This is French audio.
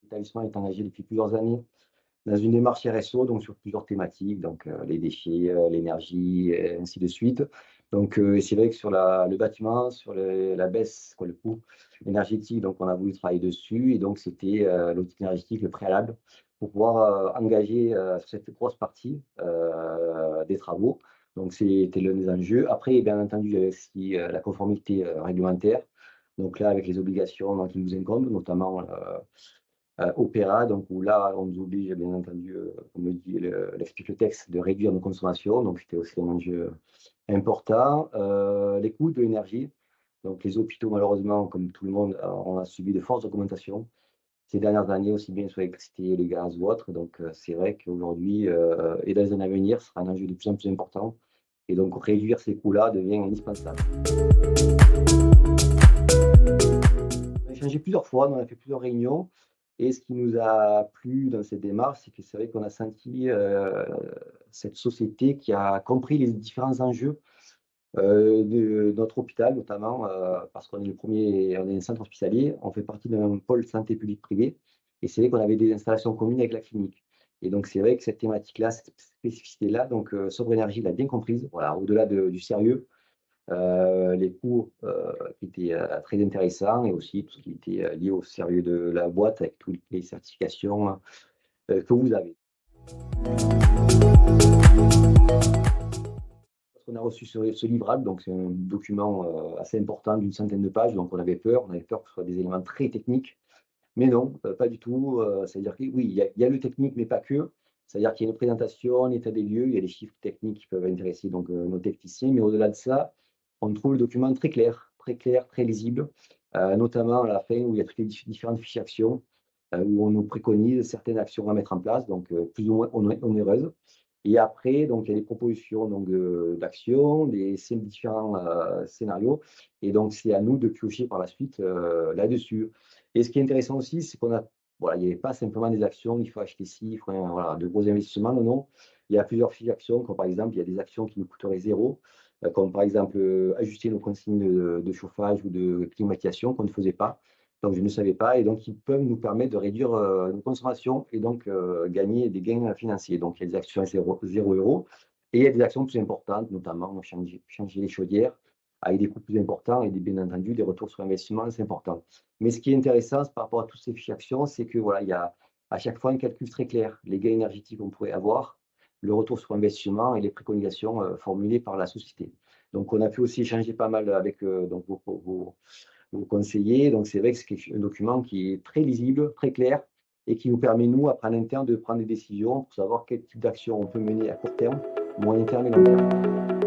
L'établissement est engagé depuis plusieurs années dans une démarche RSO, donc sur plusieurs thématiques, donc les déchets, l'énergie, et ainsi de suite. Donc c'est vrai que sur le bâtiment, sur la baisse, quoi, le coût énergétique, donc on a voulu travailler dessus et donc c'était l'audit énergétique, le préalable pour pouvoir engager sur cette grosse partie des travaux. Donc c'était l'un des enjeux. Après, bien entendu, il y avait aussi la conformité réglementaire. Donc là, avec les obligations qui nous incombent, notamment Opéra, donc où là, on nous oblige, bien entendu, comme l'explique le texte, de réduire nos consommations. Donc, c'était aussi un enjeu important. Les coûts de l'énergie. Donc, les hôpitaux, malheureusement, comme tout le monde, on a subi de fortes augmentations ces dernières années, aussi bien sur l'électricité, le gaz ou autre. Donc, c'est vrai qu'aujourd'hui, et dans les années à venir, ce sera un enjeu de plus en plus important. Et donc, réduire ces coûts-là devient indispensable. On a échangé plusieurs fois, on a fait plusieurs réunions. Et ce qui nous a plu dans cette démarche, c'est que c'est vrai qu'on a senti cette société qui a compris les différents enjeux de notre hôpital, notamment parce qu'on est on est un centre hospitalier, on fait partie d'un pôle santé publique privée, et c'est vrai qu'on avait des installations communes avec la clinique. Et donc c'est vrai que cette thématique-là, cette spécificité-là, donc Sobre Énergie l'a bien comprise, voilà, au-delà du sérieux, les coûts qui étaient très intéressants et aussi tout ce qui était lié au sérieux de la boîte avec toutes les certifications que vous avez. On a reçu ce livrable, donc c'est un document assez important d'une centaine de pages, donc on avait peur que ce soit des éléments très techniques, mais non, pas du tout. C'est-à-dire que oui, il y a le technique, mais pas que. C'est-à-dire qu'il y a une présentation, un état des lieux, il y a des chiffres techniques qui peuvent intéresser donc nos techniciens, mais au-delà de ça, on trouve le document très clair, très lisible, notamment à la fin où il y a toutes les différentes fiches actions, où on nous préconise certaines actions à mettre en place, donc plus ou moins onéreuses. Et après, donc, il y a des propositions donc, d'actions, des différents scénarios. Et donc, c'est à nous de piocher par la suite là-dessus. Et ce qui est intéressant aussi, c'est voilà, il n'y avait pas simplement des actions, il faut acheter ci, il faut voilà, de gros investissements. Non, non. Il y a plusieurs fiches d'actions, comme par exemple, il y a des actions qui nous coûteraient zéro, comme par exemple ajuster nos consignes de chauffage ou de climatisation qu'on ne faisait pas. Donc, je ne savais pas, et donc ils peuvent nous permettre de réduire nos consommations et donc gagner des gains financiers. Donc, il y a des actions à 0 euros et il y a des actions plus importantes, notamment changer les chaudières avec des coûts plus importants et bien entendu des retours sur investissement assez importants. Mais ce qui est intéressant par rapport à toutes ces fiches actions, c'est que voilà, il y a à chaque fois un calcul très clair, les gains énergétiques qu'on pourrait avoir, le retour sur investissement et les préconisations formulées par la société. Donc, on a pu aussi échanger pas mal avec donc vos conseillers. Donc, c'est vrai que c'est un document qui est très lisible, très clair et qui nous permet, nous, après en interne, de prendre des décisions pour savoir quel type d'action on peut mener à court terme, moyen terme et long terme.